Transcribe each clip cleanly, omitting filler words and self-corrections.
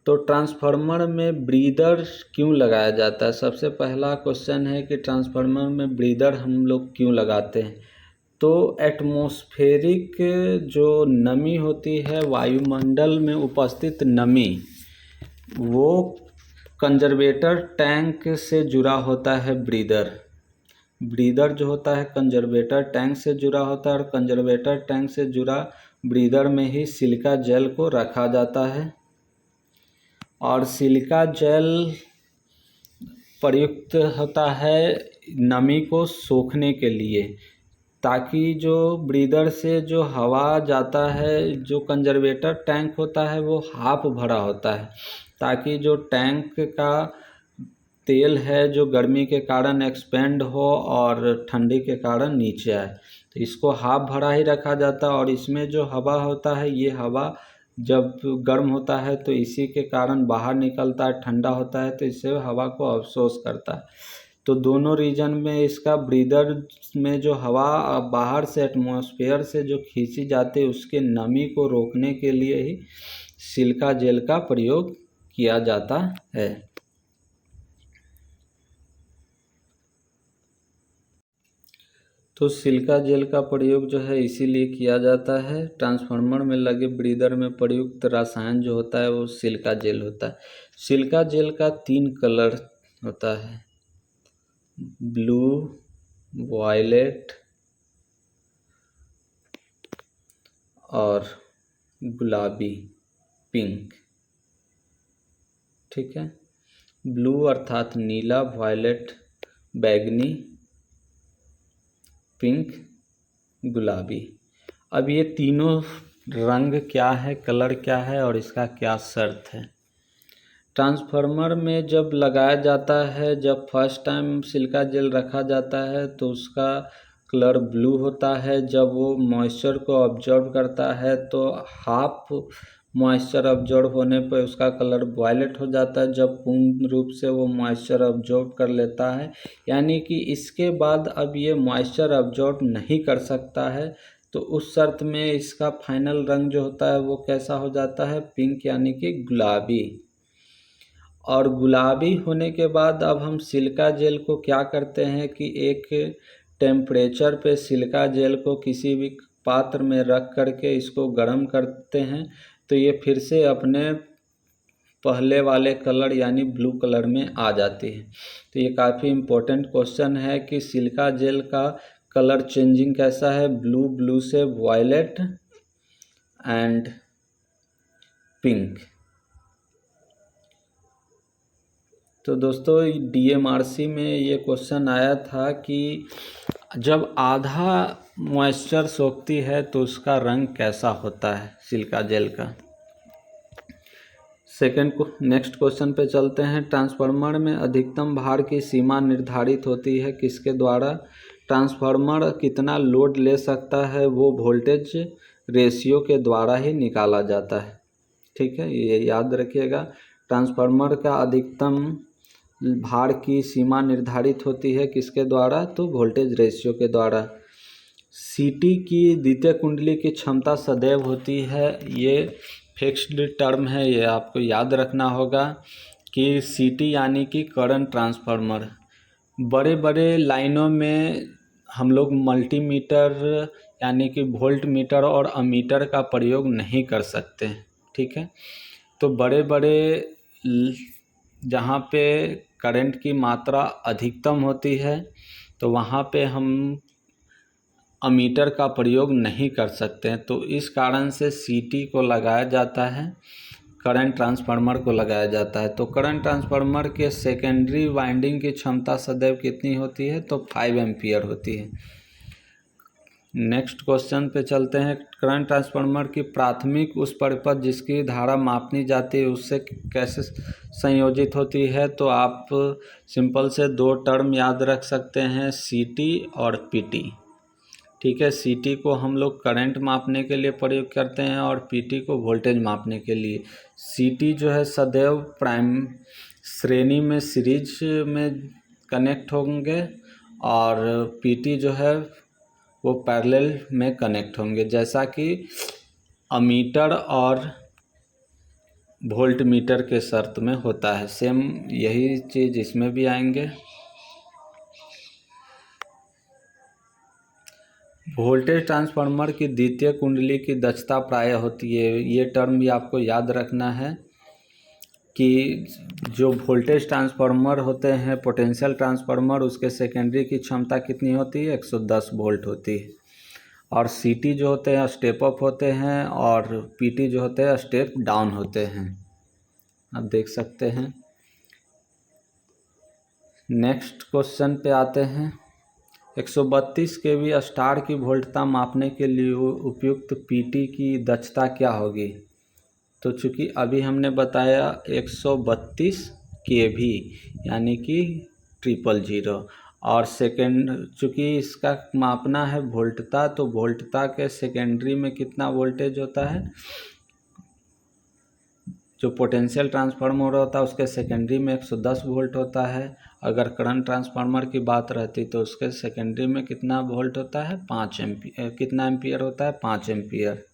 तो ट्रांसफार्मर में ब्रीदर क्यों लगाया जाता है? सबसे पहला क्वेश्चन है कि ट्रांसफार्मर में ब्रीदर हम लोग क्यों लगाते हैं? तो एटमॉस्फेरिक जो नमी होती है, वायुमंडल में उपस्थित नमी, वो कंजर्वेटर टैंक से जुड़ा होता है। ब्रीदर जो होता है कंजर्वेटर टैंक से जुड़ा होता है, और कंजर्वेटर टैंक से जुड़ा ब्रीदर में ही सिलिका जेल को रखा जाता है। और सिलिका जेल प्रयुक्त होता है नमी को सोखने के लिए, ताकि जो ब्रीदर से जो हवा जाता है, जो कंजर्वेटर टैंक होता है वो हाफ भरा होता है, ताकि जो टैंक का तेल है जो गर्मी के कारण एक्सपेंड हो और ठंडी के कारण नीचे आए। तो इसको हाफ भरा ही रखा जाता है। और इसमें जो हवा होता है, ये हवा जब गर्म होता है तो इसी के कारण बाहर निकलता है, ठंडा होता है तो इससे हवा को अवशोष करता है। तो दोनों रीजन में इसका ब्रीदर में जो हवा बाहर से एटमॉस्फेयर से जो खींची जाती है, उसके नमी को रोकने के लिए ही सिलिका जेल का प्रयोग किया जाता है। तो सिलिका जेल का प्रयोग जो है इसीलिए किया जाता है। ट्रांसफार्मर में लगे ब्रीदर में प्रयुक्त रसायन जो होता है वो सिलिका जेल होता है। सिलिका जेल का 3 कलर होता है, ब्लू, वायलेट और गुलाबी, पिंक। ठीक है, ब्लू अर्थात नीला, वायलेट बैगनी, पिंक गुलाबी। अब ये तीनों रंग क्या है, कलर क्या है और इसका क्या शर्त है? ट्रांसफार्मर में जब लगाया जाता है, जब फर्स्ट टाइम सिलिका जेल रखा जाता है तो उसका कलर ब्लू होता है। जब वो मॉइस्चर को ऑब्जर्व करता है तो हाफ मॉइस्चर ऑब्जर्व होने पर उसका कलर वायलेट हो जाता है। जब पूर्ण रूप से वो मॉइस्चर ऑब्जर्व कर लेता है, यानी कि इसके बाद अब ये मॉइस्चर ऑब्जर्व नहीं कर सकता है, तो उस शर्त में इसका फाइनल रंग जो होता है वो कैसा हो जाता है? पिंक, यानी कि गुलाबी। और गुलाबी होने के बाद अब हम सिलिका जेल को क्या करते हैं कि एक टेम्परेचर पे सिलिका जेल को किसी भी पात्र में रख करके इसको गर्म करते हैं, तो ये फिर से अपने पहले वाले कलर यानी ब्लू कलर में आ जाती है। तो ये काफ़ी इम्पोर्टेंट क्वेश्चन है कि सिलिका जेल का कलर चेंजिंग कैसा है? ब्लू से वायलेट एंड पिंक। तो दोस्तों DMRC में ये क्वेश्चन आया था कि जब आधा मॉइस्चर सोखती है तो उसका रंग कैसा होता है सिलिका जेल का। नेक्स्ट क्वेश्चन पे चलते हैं। ट्रांसफार्मर में अधिकतम भार की सीमा निर्धारित होती है किसके द्वारा? ट्रांसफार्मर कितना लोड ले सकता है वो वोल्टेज रेशियो के द्वारा ही निकाला जाता है। ठीक है, ये याद रखिएगा। ट्रांसफार्मर का अधिकतम भार की सीमा निर्धारित होती है किसके द्वारा? तो वोल्टेज रेशियो के द्वारा। सीटी की द्वितीय कुंडली की क्षमता सदैव होती है, ये फिक्स्ड टर्म है, ये आपको याद रखना होगा कि सीटी यानी कि करंट ट्रांसफार्मर। बड़े बड़े लाइनों में हम लोग मल्टीमीटर यानी कि वोल्ट मीटर और अमीटर का प्रयोग नहीं कर सकते। ठीक है, तो बड़े बड़े जहाँ पे करंट की मात्रा अधिकतम होती है तो वहाँ पे हम अमीटर का प्रयोग नहीं कर सकते हैं। तो इस कारण से सीटी को लगाया जाता है, करंट ट्रांसफार्मर को लगाया जाता है। तो करंट ट्रांसफार्मर के सेकेंडरी वाइंडिंग की क्षमता सदैव कितनी होती है? तो 5 एम्पियर होती है। नेक्स्ट क्वेश्चन पे चलते हैं। करंट ट्रांसफार्मर की प्राथमिक उस परिपथ जिसकी धारा मापनी जाती है उससे कैसे संयोजित होती है? तो आप सिंपल से 2 टर्म याद रख सकते हैं, सीटी और पीटी। ठीक है, सीटी को हम लोग करंट मापने के लिए प्रयोग करते हैं और पीटी को वोल्टेज मापने के लिए। सीटी जो है सदैव प्राइम श्रेणी में सीरीज में कनेक्ट होंगे और पीटी जो है वो पैरेलल में कनेक्ट होंगे। जैसा कि अमीटर और वोल्ट मीटर के शर्त में होता है। सेम यही चीज़ इसमें भी आएंगे। वोल्टेज ट्रांसफार्मर की द्वितीय कुंडली की दक्षता प्राय होती है, ये टर्म भी आपको याद रखना है कि जो वोल्टेज ट्रांसफार्मर होते हैं, पोटेंशियल ट्रांसफार्मर, उसके सेकेंडरी की क्षमता कितनी होती है? 110 वोल्ट होती है। और सीटी जो होते हैं स्टेप अप होते हैं और पीटी जो होते हैं स्टेप डाउन होते हैं। आप देख सकते हैं। नेक्स्ट क्वेश्चन पे आते हैं। 132 केवी स्टार की वोल्टता मापने के लिए उपयुक्त पीटी की दक्षता क्या होगी? तो चूँकि अभी हमने बताया 132 केवी यानी कि 000 और सेकेंड, चूँकि इसका मापना है वोल्टता, तो वोल्टता के सेकेंडरी में कितना वोल्टेज होता है? जो पोटेंशियल ट्रांसफार्मर होता है उसके सेकेंडरी में 110 वोल्ट होता है। अगर करंट ट्रांसफार्मर की बात रहती तो उसके सेकेंडरी में कितना वोल्ट होता है? 5 एम्पियर। कितना एम्पियर होता है? 5 एम्पियर।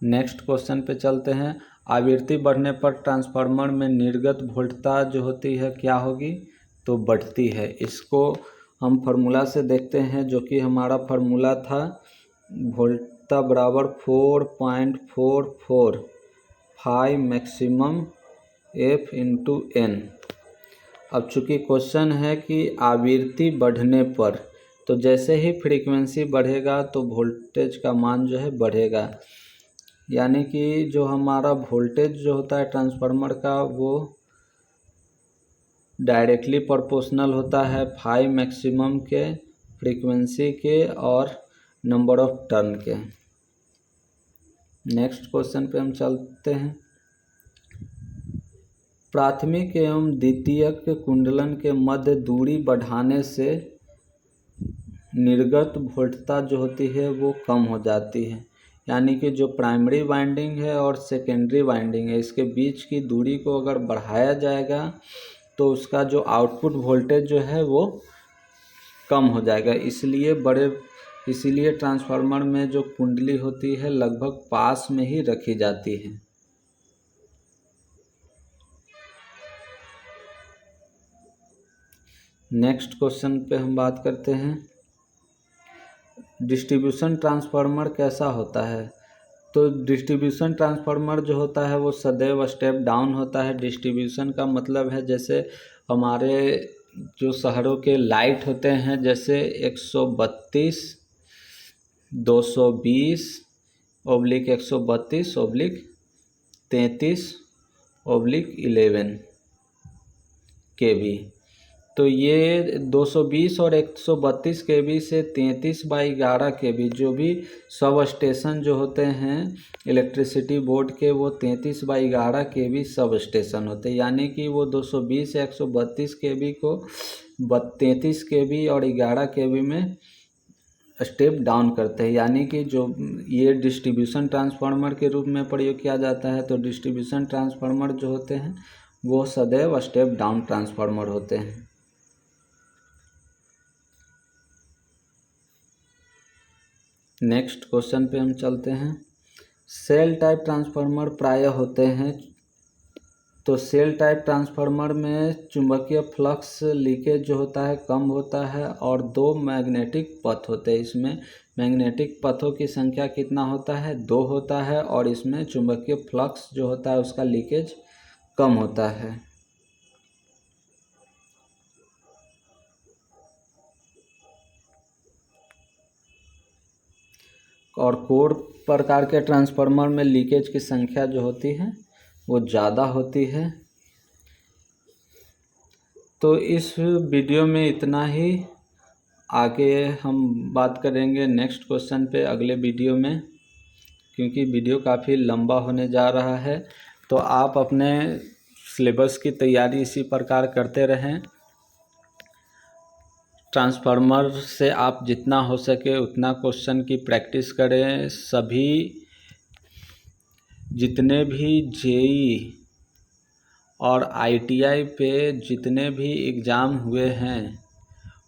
नेक्स्ट क्वेश्चन पे चलते हैं। आवृत्ति बढ़ने पर ट्रांसफार्मर में निर्गत वोल्टता जो होती है क्या होगी? तो बढ़ती है। इसको हम फार्मूला से देखते हैं, जो कि हमारा फार्मूला था वोल्टता बराबर 4.445 मैक्सिमम F इंटू N। अब चूँकि क्वेश्चन है कि आवृत्ति बढ़ने पर, तो जैसे ही फ्रीक्वेंसी बढ़ेगा तो वोल्टेज का मान जो है बढ़ेगा, यानी कि जो हमारा वोल्टेज जो होता है ट्रांसफार्मर का वो डायरेक्टली प्रोपोर्शनल होता है 5 मैक्सिमम के, फ्रीक्वेंसी के और नंबर ऑफ टर्न के। नेक्स्ट क्वेश्चन पे हम चलते हैं। प्राथमिक एवं द्वितीयक कुंडलन के मध्य दूरी बढ़ाने से निर्गत वोल्टता जो होती है वो कम हो जाती है, यानी कि जो प्राइमरी वाइंडिंग है और सेकेंडरी वाइंडिंग है इसके बीच की दूरी को अगर बढ़ाया जाएगा तो उसका जो आउटपुट वोल्टेज जो है वो कम हो जाएगा। इसलिए ट्रांसफार्मर में जो कुंडली होती है लगभग पास में ही रखी जाती है। नेक्स्ट क्वेश्चन पे हम बात करते हैं। डिस्ट्रीब्यूशन ट्रांसफार्मर कैसा होता है? तो डिस्ट्रीब्यूशन ट्रांसफार्मर जो होता है वो सदैव स्टेप डाउन होता है। डिस्ट्रीब्यूशन का मतलब है जैसे हमारे जो शहरों के लाइट होते हैं, जैसे 132, 220 ओब्लिक 132 ओब्लिक 33 ओब्लिक 11 केवी। तो ये 220 और 132 केवी से 33/11 केवी, जो भी सब स्टेशन जो होते हैं इलेक्ट्रिसिटी बोर्ड के, वो 33/11 केवी सब स्टेशन होते हैं, यानी कि वो 220 या 132 केवी को 33 केवी और 11 केवी में स्टेप डाउन करते हैं, यानी कि जो ये डिस्ट्रीब्यूशन ट्रांसफार्मर के रूप में प्रयोग किया जाता है। तो डिस्ट्रीब्यूशन ट्रांसफार्मर जो होते हैं वो सदैव स्टेप डाउन ट्रांसफार्मर होते हैं। नेक्स्ट क्वेश्चन पे हम चलते हैं। सेल टाइप ट्रांसफार्मर प्रायः होते हैं। तो सेल टाइप ट्रांसफार्मर में चुंबकीय फ्लक्स लीकेज जो होता है कम होता है और 2 मैग्नेटिक पथ होते हैं। इसमें मैग्नेटिक पथों की संख्या कितना होता है? 2 होता है और इसमें चुंबकीय फ्लक्स जो होता है उसका लीकेज कम होता है। और कोर प्रकार के ट्रांसफार्मर में लीकेज की संख्या जो होती है वो ज़्यादा होती है। तो इस वीडियो में इतना ही। आगे हम बात करेंगे नेक्स्ट क्वेश्चन पे अगले वीडियो में, क्योंकि वीडियो काफ़ी लंबा होने जा रहा है। तो आप अपने सिलेबस की तैयारी इसी प्रकार करते रहें। ट्रांसफार्मर से आप जितना हो सके उतना क्वेश्चन की प्रैक्टिस करें। सभी जितने भी जेई और आईटीआई पे जितने भी एग्ज़ाम हुए हैं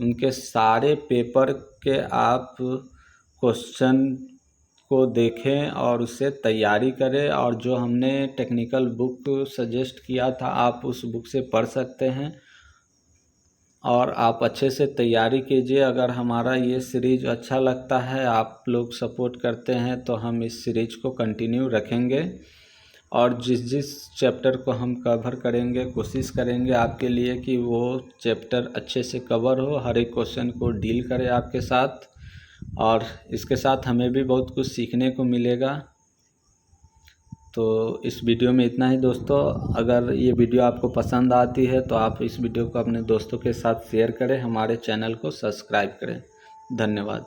उनके सारे पेपर के आप क्वेश्चन को देखें और उससे तैयारी करें। और जो हमने टेक्निकल बुक सजेस्ट किया था आप उस बुक से पढ़ सकते हैं और आप अच्छे से तैयारी कीजिए। अगर हमारा ये सीरीज अच्छा लगता है, आप लोग सपोर्ट करते हैं, तो हम इस सीरीज को कंटिन्यू रखेंगे और जिस जिस चैप्टर को हम कवर करेंगे कोशिश करेंगे आपके लिए कि वो चैप्टर अच्छे से कवर हो, हर एक क्वेश्चन को डील करें आपके साथ। और इसके साथ हमें भी बहुत कुछ सीखने को मिलेगा। तो इस वीडियो में इतना ही दोस्तों। अगर ये वीडियो आपको पसंद आती है तो आप इस वीडियो को अपने दोस्तों के साथ शेयर करें, हमारे चैनल को सब्सक्राइब करें। धन्यवाद।